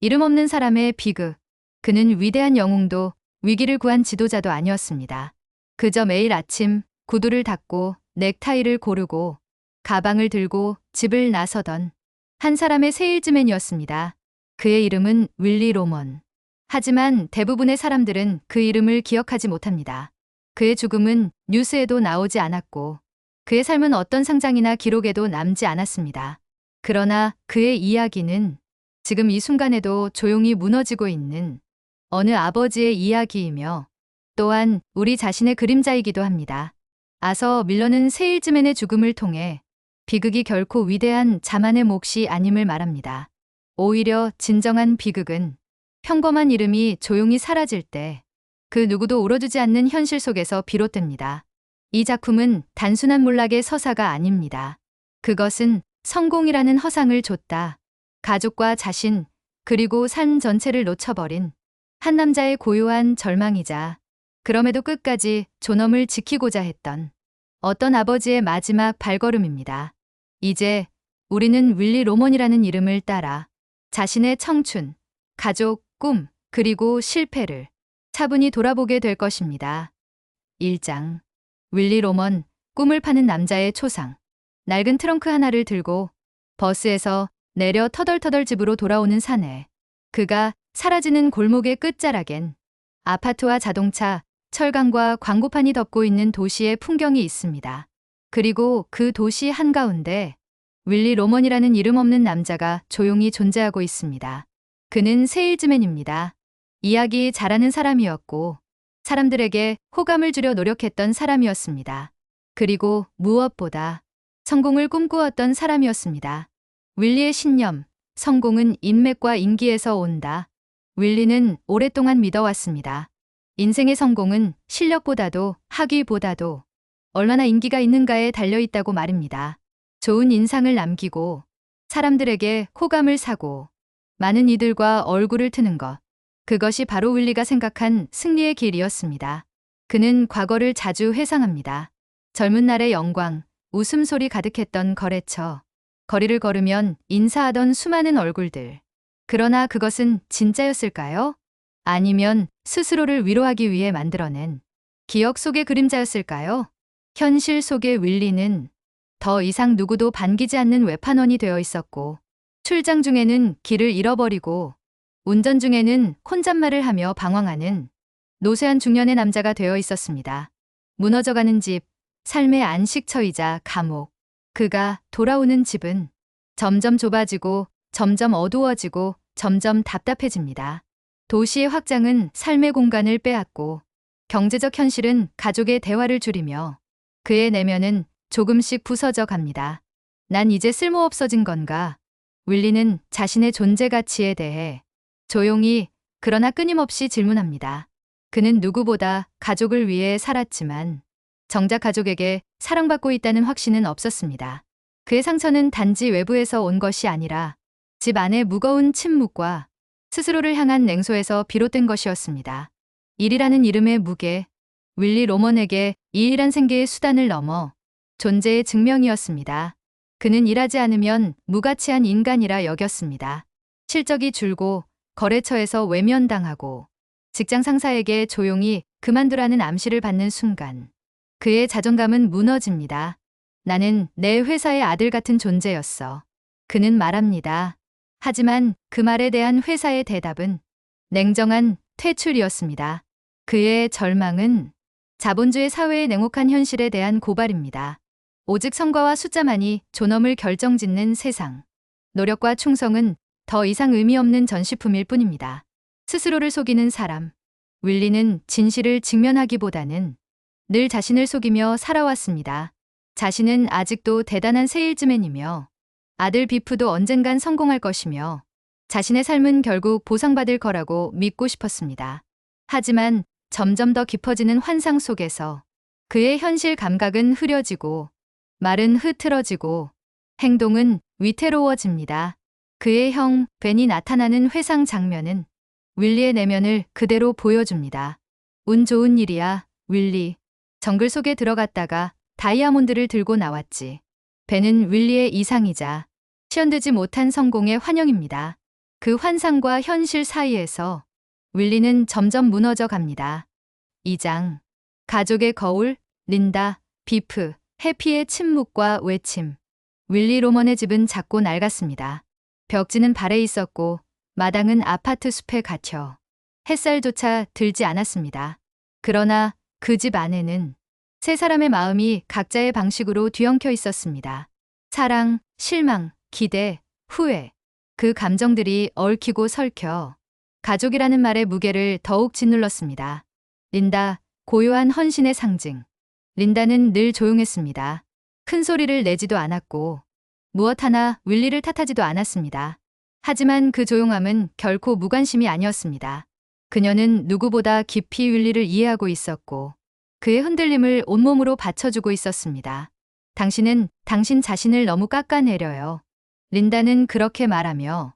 이름 없는 사람의 비극. 그는 위대한 영웅도 위기를 구한 지도자도 아니었습니다. 그저 매일 아침 구두를 닦고 넥타이를 고르고 가방을 들고 집을 나서던 한 사람의 세일즈맨이었습니다. 그의 이름은 윌리 로먼. 하지만 대부분의 사람들은 그 이름을 기억하지 못합니다. 그의 죽음은 뉴스에도 나오지 않았고 그의 삶은 어떤 상장이나 기록에도 남지 않았습니다. 그러나 그의 이야기는 지금 이 순간에도 조용히 무너지고 있는 어느 아버지의 이야기이며 또한 우리 자신의 그림자이기도 합니다. 아서 밀러는 세일즈맨의 죽음을 통해 비극이 결코 위대한 자만의 몫이 아님을 말합니다. 오히려 진정한 비극은 평범한 이름이 조용히 사라질 때 그 누구도 울어주지 않는 현실 속에서 비롯됩니다. 이 작품은 단순한 몰락의 서사가 아닙니다. 그것은 성공이라는 허상을 줬다. 가족과 자신, 그리고 삶 전체를 놓쳐버린 한 남자의 고요한 절망이자 그럼에도 끝까지 존엄을 지키고자 했던 어떤 아버지의 마지막 발걸음입니다. 이제 우리는 윌리 로먼이라는 이름을 따라 자신의 청춘, 가족, 꿈, 그리고 실패를 차분히 돌아보게 될 것입니다. 1장. 윌리 로먼, 꿈을 파는 남자의 초상. 낡은 트렁크 하나를 들고 버스에서 내려 터덜터덜 집으로 돌아오는 사내. 그가 사라지는 골목의 끝자락엔 아파트와 자동차, 철강과 광고판이 덮고 있는 도시의 풍경이 있습니다. 그리고 그 도시 한가운데 윌리 로먼이라는 이름 없는 남자가 조용히 존재하고 있습니다. 그는 세일즈맨입니다. 이야기 잘하는 사람이었고 사람들에게 호감을 주려 노력했던 사람이었습니다. 그리고 무엇보다 성공을 꿈꾸었던 사람이었습니다. 윌리의 신념, 성공은 인맥과 인기에서 온다. 윌리는 오랫동안 믿어왔습니다. 인생의 성공은 실력보다도 학위보다도 얼마나 인기가 있는가에 달려있다고 말입니다. 좋은 인상을 남기고 사람들에게 호감을 사고 많은 이들과 얼굴을 트는 것. 그것이 바로 윌리가 생각한 승리의 길이었습니다. 그는 과거를 자주 회상합니다. 젊은 날의 영광, 웃음소리 가득했던 거래처. 거리를 걸으면 인사하던 수많은 얼굴들. 그러나 그것은 진짜였을까요? 아니면 스스로를 위로하기 위해 만들어낸 기억 속의 그림자였을까요? 현실 속의 윌리는 더 이상 누구도 반기지 않는 외판원이 되어 있었고 출장 중에는 길을 잃어버리고 운전 중에는 혼잣말을 하며 방황하는 노쇠한 중년의 남자가 되어 있었습니다. 무너져가는 집, 삶의 안식처이자 감옥. 그가 돌아오는 집은 점점 좁아지고 점점 어두워지고 점점 답답해집니다. 도시의 확장은 삶의 공간을 빼앗고 경제적 현실은 가족의 대화를 줄이며 그의 내면은 조금씩 부서져 갑니다. 난 이제 쓸모없어진 건가? 윌리는 자신의 존재 가치에 대해 조용히 그러나 끊임없이 질문합니다. 그는 누구보다 가족을 위해 살았지만 정작 가족에게 사랑받고 있다는 확신은 없었습니다. 그의 상처는 단지 외부에서 온 것이 아니라 집 안의 무거운 침묵과 스스로를 향한 냉소에서 비롯된 것이었습니다. 일이라는 이름의 무게, 윌리 로먼에게 이 일한 생계의 수단을 넘어 존재의 증명이었습니다. 그는 일하지 않으면 무가치한 인간이라 여겼습니다. 실적이 줄고 거래처에서 외면당하고 직장 상사에게 조용히 그만두라는 암시를 받는 순간 그의 자존감은 무너집니다. 나는 내 회사의 아들 같은 존재였어. 그는 말합니다. 하지만 그 말에 대한 회사의 대답은 냉정한 퇴출이었습니다. 그의 절망은 자본주의 사회의 냉혹한 현실에 대한 고발입니다. 오직 성과와 숫자만이 존엄을 결정짓는 세상. 노력과 충성은 더 이상 의미 없는 전시품일 뿐입니다. 스스로를 속이는 사람. 윌리는 진실을 직면하기보다는 늘 자신을 속이며 살아왔습니다. 자신은 아직도 대단한 세일즈맨이며 아들 비프도 언젠간 성공할 것이며 자신의 삶은 결국 보상받을 거라고 믿고 싶었습니다. 하지만 점점 더 깊어지는 환상 속에서 그의 현실 감각은 흐려지고 말은 흐트러지고 행동은 위태로워집니다. 그의 형 벤이 나타나는 회상 장면은 윌리의 내면을 그대로 보여줍니다. 운 좋은 일이야, 윌리. 정글 속에 들어갔다가 다이아몬드를 들고 나왔지. 벤은 윌리의 이상이자 시연되지 못한 성공의 환영입니다. 그 환상과 현실 사이에서 윌리는 점점 무너져 갑니다. 2장. 가족의 거울, 린다, 비프, 해피의 침묵과 외침. 윌리 로먼의 집은 작고 낡았습니다. 벽지는 발에 있었고 마당은 아파트 숲에 갇혀 햇살조차 들지 않았습니다. 그러나 그 집 안에는 세 사람의 마음이 각자의 방식으로 뒤엉켜 있었습니다. 사랑, 실망, 기대, 후회. 그 감정들이 얽히고 설켜 가족이라는 말의 무게를 더욱 짓눌렀습니다. 린다, 고요한 헌신의 상징. 린다는 늘 조용했습니다. 큰 소리를 내지도 않았고 무엇 하나 윌리를 탓하지도 않았습니다. 하지만 그 조용함은 결코 무관심이 아니었습니다. 그녀는 누구보다 깊이 윌리를 이해하고 있었고 그의 흔들림을 온몸으로 받쳐주고 있었습니다. 당신은 당신 자신을 너무 깎아내려요. 린다는 그렇게 말하며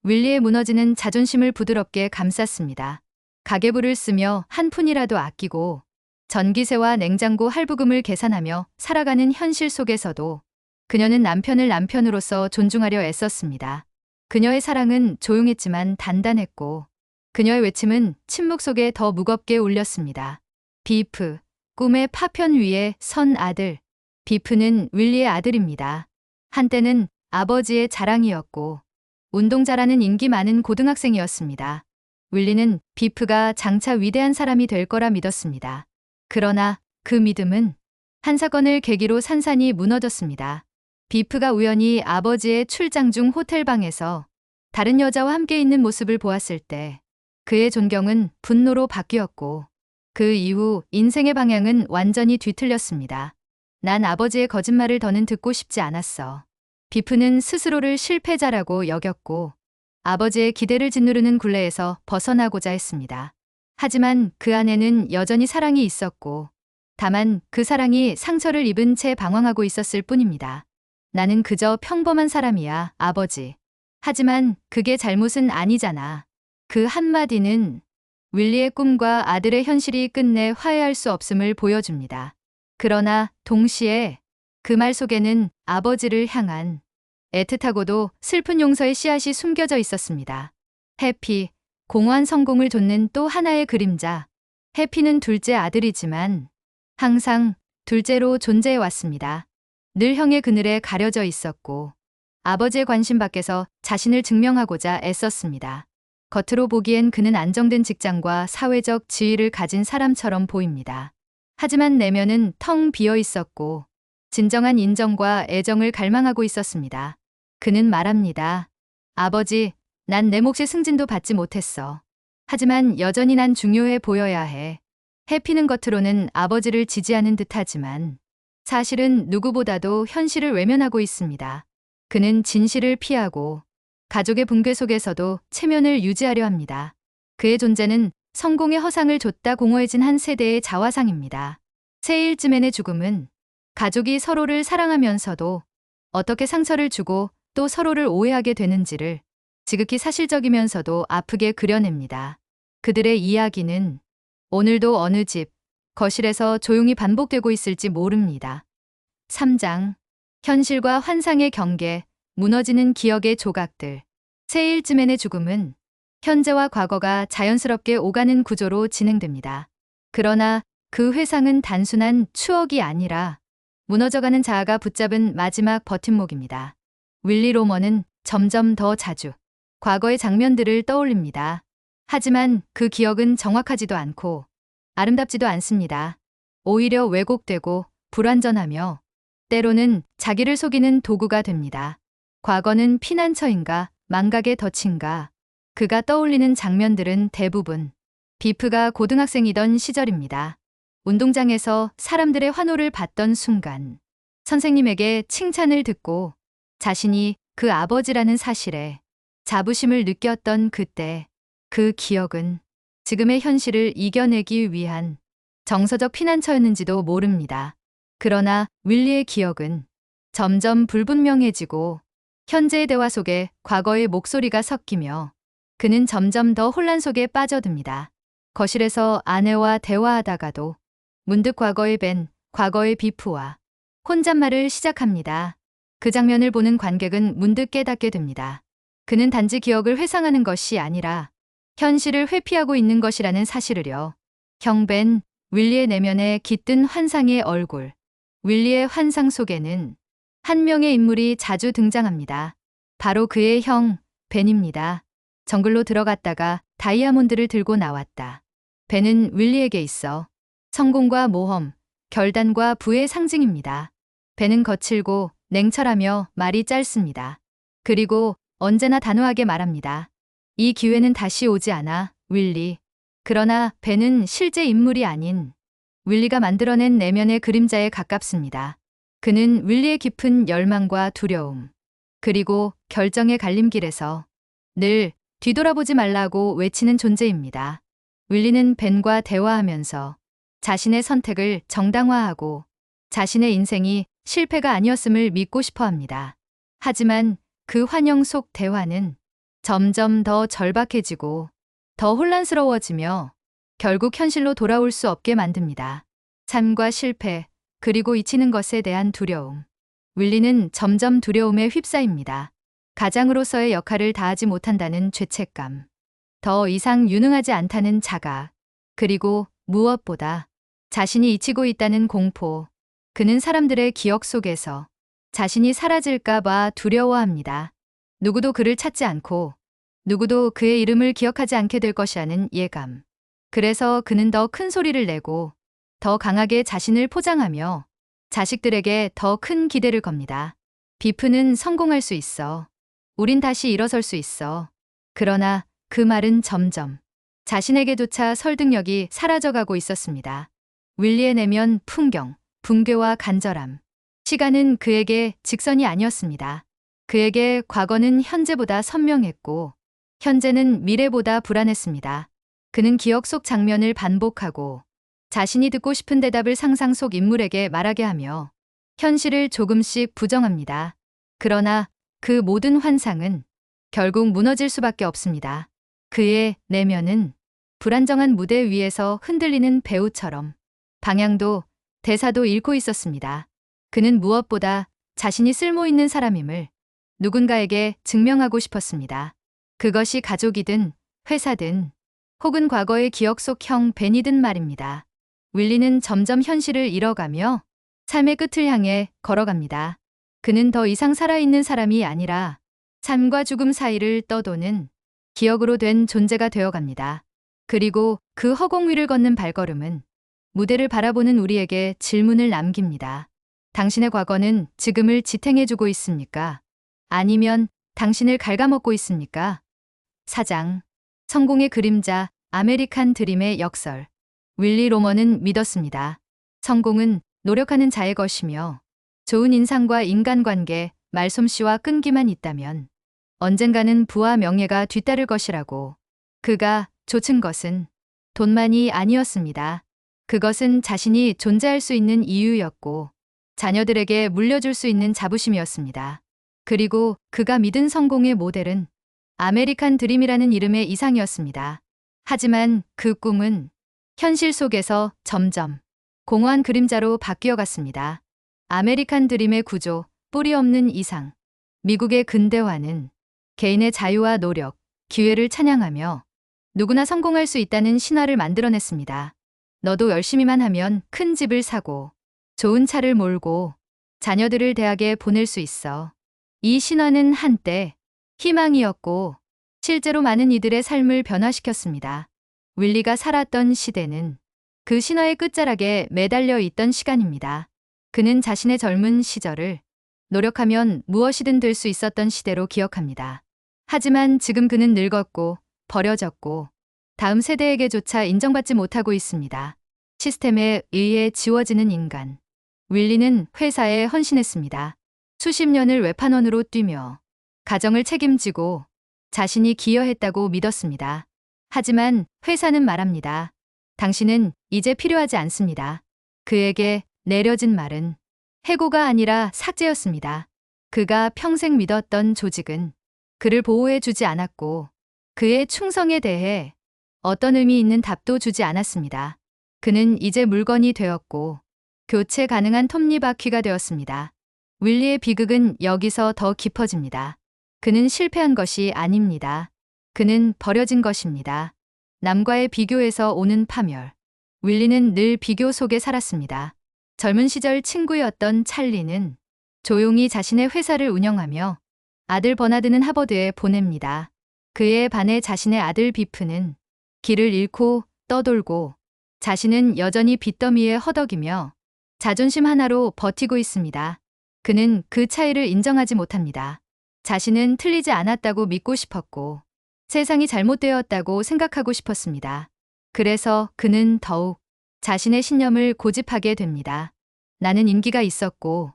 윌리의 무너지는 자존심을 부드럽게 감쌌습니다. 가계부를 쓰며 한 푼이라도 아끼고 전기세와 냉장고 할부금을 계산하며 살아가는 현실 속에서도 그녀는 남편을 남편으로서 존중하려 애썼습니다. 그녀의 사랑은 조용했지만 단단했고 그녀의 외침은 침묵 속에 더 무겁게 울렸습니다. 비프, 꿈의 파편 위에 선 아들. 비프는 윌리의 아들입니다. 한때는 아버지의 자랑이었고 운동 잘하는 인기 많은 고등학생이었습니다. 윌리는 비프가 장차 위대한 사람이 될 거라 믿었습니다. 그러나 그 믿음은 한 사건을 계기로 산산이 무너졌습니다. 비프가 우연히 아버지의 출장 중 호텔방에서 다른 여자와 함께 있는 모습을 보았을 때 그의 존경은 분노로 바뀌었고 그 이후 인생의 방향은 완전히 뒤틀렸습니다. 난 아버지의 거짓말을 더는 듣고 싶지 않았어. 비프는 스스로를 실패자라고 여겼고 아버지의 기대를 짓누르는 굴레에서 벗어나고자 했습니다. 하지만 그 안에는 여전히 사랑이 있었고 다만 그 사랑이 상처를 입은 채 방황하고 있었을 뿐입니다. 나는 그저 평범한 사람이야, 아버지. 하지만 그게 잘못은 아니잖아. 그 한마디는 윌리의 꿈과 아들의 현실이 끝내 화해할 수 없음을 보여줍니다. 그러나 동시에 그 말 속에는 아버지를 향한 애틋하고도 슬픈 용서의 씨앗이 숨겨져 있었습니다. 해피, 공허한 성공을 좇는 또 하나의 그림자. 해피는 둘째 아들이지만 항상 둘째로 존재해 왔습니다. 늘 형의 그늘에 가려져 있었고 아버지의 관심 밖에서 자신을 증명하고자 애썼습니다. 겉으로 보기엔 그는 안정된 직장과 사회적 지위를 가진 사람처럼 보입니다. 하지만 내면은 텅 비어 있었고 진정한 인정과 애정을 갈망하고 있었습니다. 그는 말합니다. 아버지, 난 내 몫의 승진도 받지 못했어. 하지만 여전히 난 중요해 보여야 해. 해피는 겉으로는 아버지를 지지하는 듯하지만 사실은 누구보다도 현실을 외면하고 있습니다. 그는 진실을 피하고 가족의 붕괴 속에서도 체면을 유지하려 합니다. 그의 존재는 성공의 허상을 좇다 공허해진 한 세대의 자화상입니다. 세일즈맨의 죽음은 가족이 서로를 사랑하면서도 어떻게 상처를 주고 또 서로를 오해하게 되는지를 지극히 사실적이면서도 아프게 그려냅니다. 그들의 이야기는 오늘도 어느 집, 거실에서 조용히 반복되고 있을지 모릅니다. 3장. 현실과 환상의 경계, 무너지는 기억의 조각들. 세일즈맨의 죽음은 현재와 과거가 자연스럽게 오가는 구조로 진행됩니다. 그러나 그 회상은 단순한 추억이 아니라 무너져가는 자아가 붙잡은 마지막 버팀목입니다. 윌리 로먼은 점점 더 자주 과거의 장면들을 떠올립니다. 하지만 그 기억은 정확하지도 않고 아름답지도 않습니다. 오히려 왜곡되고 불완전하며 때로는 자기를 속이는 도구가 됩니다. 과거는 피난처인가 망각의 덫인가. 그가 떠올리는 장면들은 대부분 비프가 고등학생이던 시절입니다. 운동장에서 사람들의 환호를 받던 순간 선생님에게 칭찬을 듣고 자신이 그 아버지라는 사실에 자부심을 느꼈던 그때. 그 기억은 지금의 현실을 이겨내기 위한 정서적 피난처였는지도 모릅니다. 그러나 윌리의 기억은 점점 불분명해지고 현재의 대화 속에 과거의 목소리가 섞이며 그는 점점 더 혼란 속에 빠져듭니다. 거실에서 아내와 대화하다가도 문득 과거의 벤, 과거의 비프와 혼잣말을 시작합니다. 그 장면을 보는 관객은 문득 깨닫게 됩니다. 그는 단지 기억을 회상하는 것이 아니라 현실을 회피하고 있는 것이라는 사실을요. 형 벤, 윌리의 내면에 깃든 환상의 얼굴. 윌리의 환상 속에는 한 명의 인물이 자주 등장합니다. 바로 그의 형, 벤입니다. 정글로 들어갔다가 다이아몬드를 들고 나왔다. 벤은 윌리에게 있어 성공과 모험, 결단과 부의 상징입니다. 벤은 거칠고 냉철하며 말이 짧습니다. 그리고 언제나 단호하게 말합니다. 이 기회는 다시 오지 않아, 윌리. 그러나 벤은 실제 인물이 아닌 윌리가 만들어낸 내면의 그림자에 가깝습니다. 그는 윌리의 깊은 열망과 두려움, 그리고 결정의 갈림길에서 늘 뒤돌아보지 말라고 외치는 존재입니다. 윌리는 벤과 대화하면서 자신의 선택을 정당화하고 자신의 인생이 실패가 아니었음을 믿고 싶어 합니다. 하지만 그 환영 속 대화는 점점 더 절박해지고 더 혼란스러워지며 결국 현실로 돌아올 수 없게 만듭니다. 삶과 실패, 그리고 잊히는 것에 대한 두려움. 윌리는 점점 두려움에 휩싸입니다. 가장으로서의 역할을 다하지 못한다는 죄책감, 더 이상 유능하지 않다는 자각, 그리고 무엇보다 자신이 잊히고 있다는 공포. 그는 사람들의 기억 속에서 자신이 사라질까봐 두려워합니다. 누구도 그를 찾지 않고 누구도 그의 이름을 기억하지 않게 될 것이라는 예감. 그래서 그는 더 큰 소리를 내고 더 강하게 자신을 포장하며 자식들에게 더 큰 기대를 겁니다. 비프는 성공할 수 있어. 우린 다시 일어설 수 있어. 그러나 그 말은 점점 자신에게조차 설득력이 사라져가고 있었습니다. 윌리의 내면 풍경, 붕괴와 간절함. 시간은 그에게 직선이 아니었습니다. 그에게 과거는 현재보다 선명했고 현재는 미래보다 불안했습니다. 그는 기억 속 장면을 반복하고 자신이 듣고 싶은 대답을 상상 속 인물에게 말하게 하며 현실을 조금씩 부정합니다. 그러나 그 모든 환상은 결국 무너질 수밖에 없습니다. 그의 내면은 불안정한 무대 위에서 흔들리는 배우처럼 방향도 대사도 잃고 있었습니다. 그는 무엇보다 자신이 쓸모있는 사람임을 누군가에게 증명하고 싶었습니다. 그것이 가족이든 회사든 혹은 과거의 기억 속 형 벤이든 말입니다. 윌리는 점점 현실을 잃어가며 삶의 끝을 향해 걸어갑니다. 그는 더 이상 살아있는 사람이 아니라 삶과 죽음 사이를 떠도는 기억으로 된 존재가 되어갑니다. 그리고 그 허공 위를 걷는 발걸음은 무대를 바라보는 우리에게 질문을 남깁니다. 당신의 과거는 지금을 지탱해주고 있습니까? 아니면 당신을 갉아먹고 있습니까? 사장, 성공의 그림자, 아메리칸 드림의 역설. 윌리 로먼은 믿었습니다. 성공은 노력하는 자의 것이며 좋은 인상과 인간관계, 말솜씨와 끈기만 있다면 언젠가는 부와 명예가 뒤따를 것이라고. 그가 좇은 것은 돈만이 아니었습니다. 그것은 자신이 존재할 수 있는 이유였고 자녀들에게 물려줄 수 있는 자부심이었습니다. 그리고 그가 믿은 성공의 모델은 아메리칸 드림이라는 이름의 이상이었습니다. 하지만 그 꿈은 현실 속에서 점점 공허한 그림자로 바뀌어 갔습니다. 아메리칸 드림의 구조, 뿌리 없는 이상. 미국의 근대화는 개인의 자유와 노력, 기회를 찬양하며 누구나 성공할 수 있다는 신화를 만들어냈습니다. 너도 열심히만 하면 큰 집을 사고 좋은 차를 몰고 자녀들을 대학에 보낼 수 있어. 이 신화는 한때 희망이었고 실제로 많은 이들의 삶을 변화시켰습니다. 윌리가 살았던 시대는 그 신화의 끝자락에 매달려 있던 시간입니다. 그는 자신의 젊은 시절을 노력하면 무엇이든 될 수 있었던 시대로 기억합니다. 하지만 지금 그는 늙었고 버려졌고 다음 세대에게조차 인정받지 못하고 있습니다. 시스템에 의해 지워지는 인간. 윌리는 회사에 헌신했습니다. 수십 년을 외판원으로 뛰며 가정을 책임지고 자신이 기여했다고 믿었습니다. 하지만 회사는 말합니다. 당신은 이제 필요하지 않습니다. 그에게 내려진 말은 해고가 아니라 삭제였습니다. 그가 평생 믿었던 조직은 그를 보호해 주지 않았고 그의 충성에 대해 어떤 의미 있는 답도 주지 않았습니다. 그는 이제 물건이 되었고 교체 가능한 톱니바퀴가 되었습니다. 윌리의 비극은 여기서 더 깊어집니다. 그는 실패한 것이 아닙니다. 그는 버려진 것입니다. 남과의 비교에서 오는 파멸. 윌리는 늘 비교 속에 살았습니다. 젊은 시절 친구였던 찰리는 조용히 자신의 회사를 운영하며 아들 버나드는 하버드에 보냅니다. 그에 반해 자신의 아들 비프는 길을 잃고 떠돌고 자신은 여전히 빚더미에 허덕이며 자존심 하나로 버티고 있습니다. 그는 그 차이를 인정하지 못합니다. 자신은 틀리지 않았다고 믿고 싶었고 세상이 잘못되었다고 생각하고 싶었습니다. 그래서 그는 더욱 자신의 신념을 고집하게 됩니다. 나는 인기가 있었고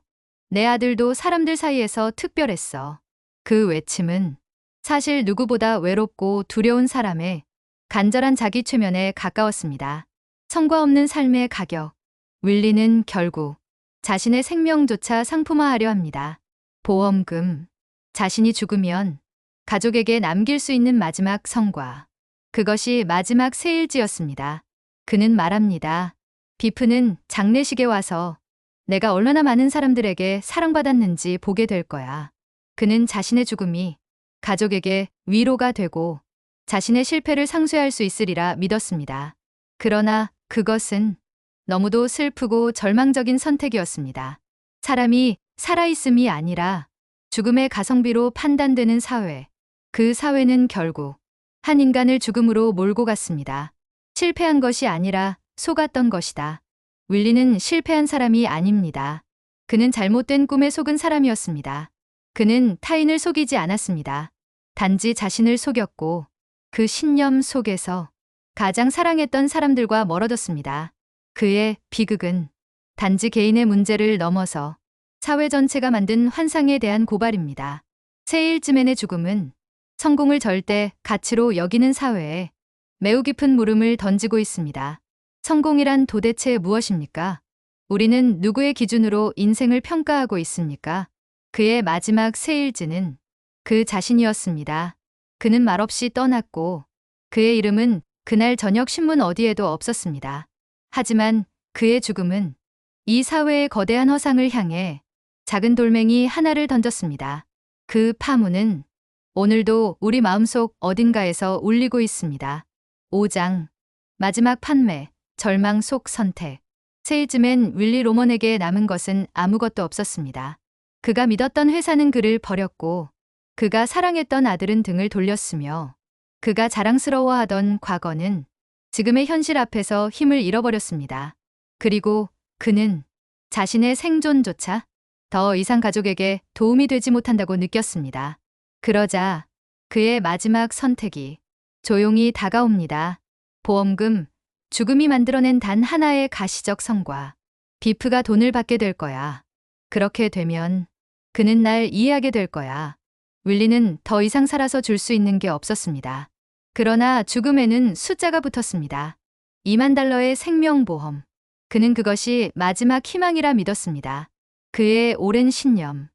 내 아들도 사람들 사이에서 특별했어. 그 외침은 사실 누구보다 외롭고 두려운 사람의 간절한 자기 최면에 가까웠습니다. 성과 없는 삶의 가격. 윌리는 결국 자신의 생명조차 상품화하려 합니다. 보험금. 자신이 죽으면 가족에게 남길 수 있는 마지막 성과. 그것이 마지막 세일즈였습니다. 그는 말합니다. 비프는 장례식에 와서 내가 얼마나 많은 사람들에게 사랑받았는지 보게 될 거야. 그는 자신의 죽음이 가족에게 위로가 되고 자신의 실패를 상쇄할 수 있으리라 믿었습니다. 그러나 그것은 너무도 슬프고 절망적인 선택이었습니다. 사람이 살아있음이 아니라 죽음의 가성비로 판단되는 사회. 그 사회는 결국 한 인간을 죽음으로 몰고 갔습니다. 실패한 것이 아니라 속았던 것이다. 윌리는 실패한 사람이 아닙니다. 그는 잘못된 꿈에 속은 사람이었습니다. 그는 타인을 속이지 않았습니다. 단지 자신을 속였고 그 신념 속에서 가장 사랑했던 사람들과 멀어졌습니다. 그의 비극은 단지 개인의 문제를 넘어서 사회 전체가 만든 환상에 대한 고발입니다. 세일즈맨의 죽음은 성공을 절대 가치로 여기는 사회에 매우 깊은 물음을 던지고 있습니다. 성공이란 도대체 무엇입니까? 우리는 누구의 기준으로 인생을 평가하고 있습니까? 그의 마지막 세일즈는 그 자신이었습니다. 그는 말없이 떠났고 그의 이름은 그날 저녁 신문 어디에도 없었습니다. 하지만 그의 죽음은 이 사회의 거대한 허상을 향해 작은 돌멩이 하나를 던졌습니다. 그 파문은 오늘도 우리 마음속 어딘가에서 울리고 있습니다. 5장. 마지막 판매, 절망 속 선택. 세일즈맨 윌리 로먼에게 남은 것은 아무것도 없었습니다. 그가 믿었던 회사는 그를 버렸고 그가 사랑했던 아들은 등을 돌렸으며 그가 자랑스러워하던 과거는 지금의 현실 앞에서 힘을 잃어버렸습니다. 그리고 그는 자신의 생존조차 더 이상 가족에게 도움이 되지 못한다고 느꼈습니다. 그러자 그의 마지막 선택이 조용히 다가옵니다. 보험금, 죽음이 만들어낸 단 하나의 가시적 성과. 비프가 돈을 받게 될 거야. 그렇게 되면 그는 날 이해하게 될 거야. 윌리는 더 이상 살아서 줄 수 있는 게 없었습니다. 그러나 죽음에는 숫자가 붙었습니다. 2만 달러의 생명보험. 그는 그것이 마지막 희망이라 믿었습니다. 그의 오랜 신념.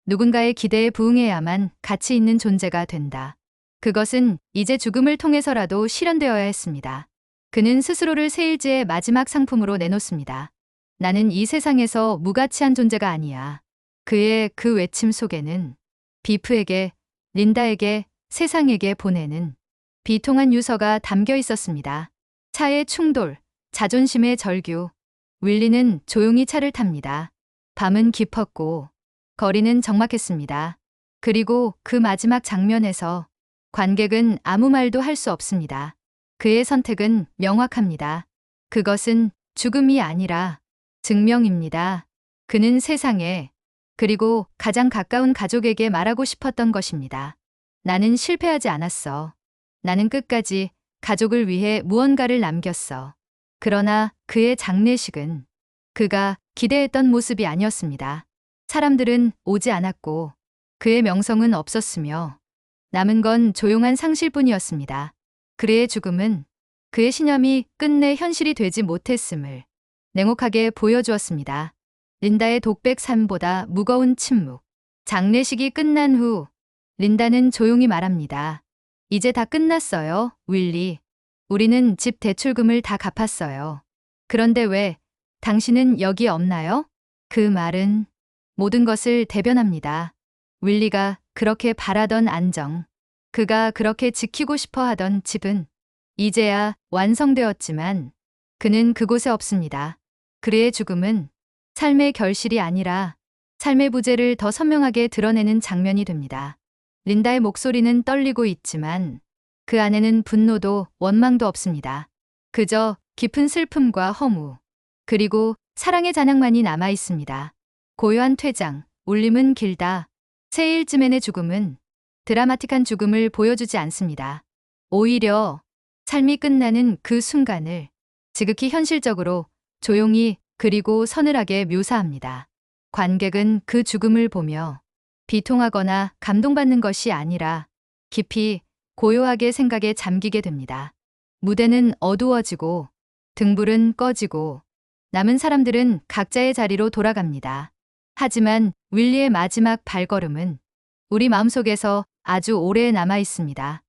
누군가의 기대에 부응해야만 가치 있는 존재가 된다. 그것은 이제 죽음을 통해서라도 실현되어야 했습니다. 그는 스스로를 세일즈의 마지막 상품으로 내놓습니다. 나는 이 세상에서 무가치한 존재가 아니야. 그의 그 외침 속에는 비프에게, 린다에게, 세상에게 보내는 비통한 유서가 담겨 있었습니다. 차의 충돌, 자존심의 절규. 윌리는 조용히 차를 탑니다. 밤은 깊었고 거리는 적막했습니다. 그리고 그 마지막 장면에서 관객은 아무 말도 할 수 없습니다. 그의 선택은 명확합니다. 그것은 죽음이 아니라 증명입니다. 그는 세상에, 그리고 가장 가까운 가족에게 말하고 싶었던 것입니다. 나는 실패하지 않았어. 나는 끝까지 가족을 위해 무언가를 남겼어. 그러나 그의 장례식은 그가 기대했던 모습이 아니었습니다. 사람들은 오지 않았고 그의 명성은 없었으며 남은 건 조용한 상실뿐이었습니다. 그의 죽음은 그의 신념이 끝내 현실이 되지 못했음을 냉혹하게 보여주었습니다. 린다의 독백 삶보다 무거운 침묵. 장례식이 끝난 후 린다는 조용히 말합니다. 이제 다 끝났어요, 윌리. 우리는 집 대출금을 다 갚았어요. 그런데 왜 당신은 여기 없나요? 그 말은 모든 것을 대변합니다. 윌리가 그렇게 바라던 안정, 그가 그렇게 지키고 싶어 하던 집은 이제야 완성되었지만 그는 그곳에 없습니다. 그의 죽음은 삶의 결실이 아니라 삶의 부재를 더 선명하게 드러내는 장면이 됩니다. 린다의 목소리는 떨리고 있지만 그 안에는 분노도 원망도 없습니다. 그저 깊은 슬픔과 허무, 그리고 사랑의 잔향만이 남아 있습니다. 고요한 퇴장, 울림은 길다. 세일즈맨의 죽음은 드라마틱한 죽음을 보여주지 않습니다. 오히려 삶이 끝나는 그 순간을 지극히 현실적으로 조용히 그리고 서늘하게 묘사합니다. 관객은 그 죽음을 보며 비통하거나 감동받는 것이 아니라 깊이 고요하게 생각에 잠기게 됩니다. 무대는 어두워지고 등불은 꺼지고 남은 사람들은 각자의 자리로 돌아갑니다. 하지만 윌리의 마지막 발걸음은 우리 마음속에서 아주 오래 남아 있습니다.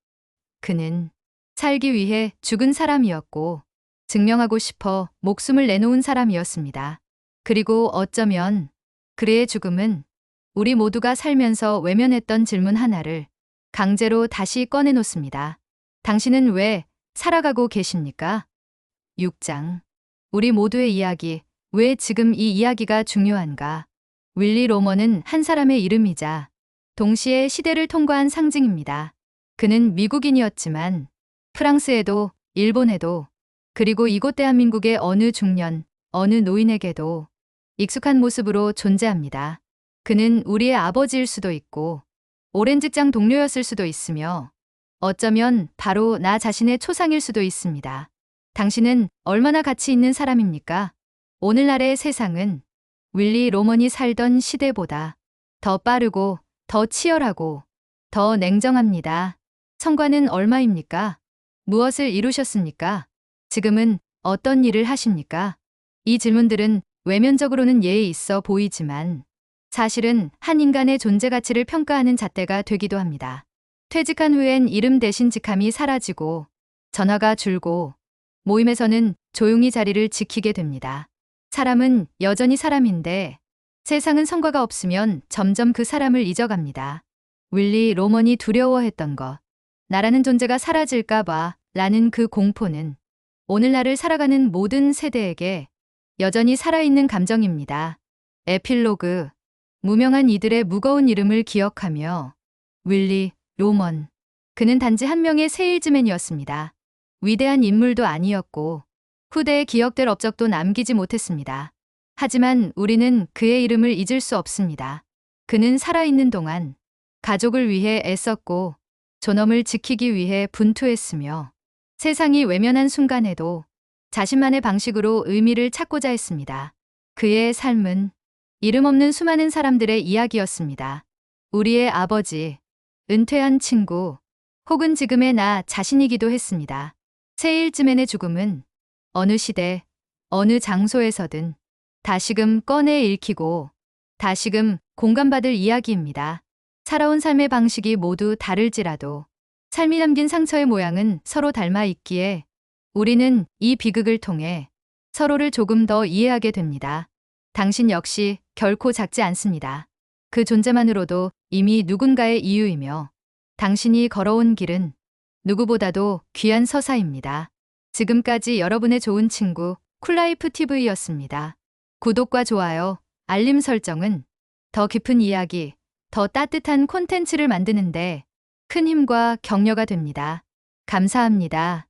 그는 살기 위해 죽은 사람이었고 증명하고 싶어 목숨을 내놓은 사람이었습니다. 그리고 어쩌면 그의 죽음은 우리 모두가 살면서 외면했던 질문 하나를 강제로 다시 꺼내놓습니다. 당신은 왜 살아가고 계십니까? 6장. 우리 모두의 이야기. 왜 지금 이 이야기가 중요한가? 윌리 로먼은 한 사람의 이름이자 동시에 시대를 통과한 상징입니다. 그는 미국인이었지만 프랑스에도 일본에도 그리고 이곳 대한민국의 어느 중년, 어느 노인에게도 익숙한 모습으로 존재합니다. 그는 우리의 아버지일 수도 있고 오랜 직장 동료였을 수도 있으며 어쩌면 바로 나 자신의 초상일 수도 있습니다. 당신은 얼마나 가치 있는 사람입니까? 오늘날의 세상은 윌리 로먼이 살던 시대보다 더 빠르고 더 치열하고 더 냉정합니다. 성과는 얼마입니까? 무엇을 이루셨습니까? 지금은 어떤 일을 하십니까? 이 질문들은 외면적으로는 예의 있어 보이지만 사실은 한 인간의 존재 가치를 평가하는 잣대가 되기도 합니다. 퇴직한 후엔 이름 대신 직함이 사라지고 전화가 줄고 모임에서는 조용히 자리를 지키게 됩니다. 사람은 여전히 사람인데 세상은 성과가 없으면 점점 그 사람을 잊어갑니다. 윌리 로먼이 두려워했던 것, 나라는 존재가 사라질까봐 라는 그 공포는 오늘날을 살아가는 모든 세대에게 여전히 살아있는 감정입니다. 에필로그. 무명한 이들의 무거운 이름을 기억하며 윌리 로먼. 그는 단지 한 명의 세일즈맨이었습니다. 위대한 인물도 아니었고 후대에 기억될 업적도 남기지 못했습니다. 하지만 우리는 그의 이름을 잊을 수 없습니다. 그는 살아있는 동안 가족을 위해 애썼고 존엄을 지키기 위해 분투했으며 세상이 외면한 순간에도 자신만의 방식으로 의미를 찾고자 했습니다. 그의 삶은 이름 없는 수많은 사람들의 이야기였습니다. 우리의 아버지, 은퇴한 친구, 혹은 지금의 나 자신이기도 했습니다. 세일즈맨의 죽음은 어느 시대, 어느 장소에서든 다시금 꺼내 읽히고 다시금 공감받을 이야기입니다. 살아온 삶의 방식이 모두 다를지라도 삶이 남긴 상처의 모양은 서로 닮아 있기에 우리는 이 비극을 통해 서로를 조금 더 이해하게 됩니다. 당신 역시 결코 작지 않습니다. 그 존재만으로도 이미 누군가의 이유이며 당신이 걸어온 길은 누구보다도 귀한 서사입니다. 지금까지 여러분의 좋은 친구 쿨라이프 TV였습니다. 구독과 좋아요, 알림 설정은 더 깊은 이야기, 더 따뜻한 콘텐츠를 만드는데 큰 힘과 격려가 됩니다. 감사합니다.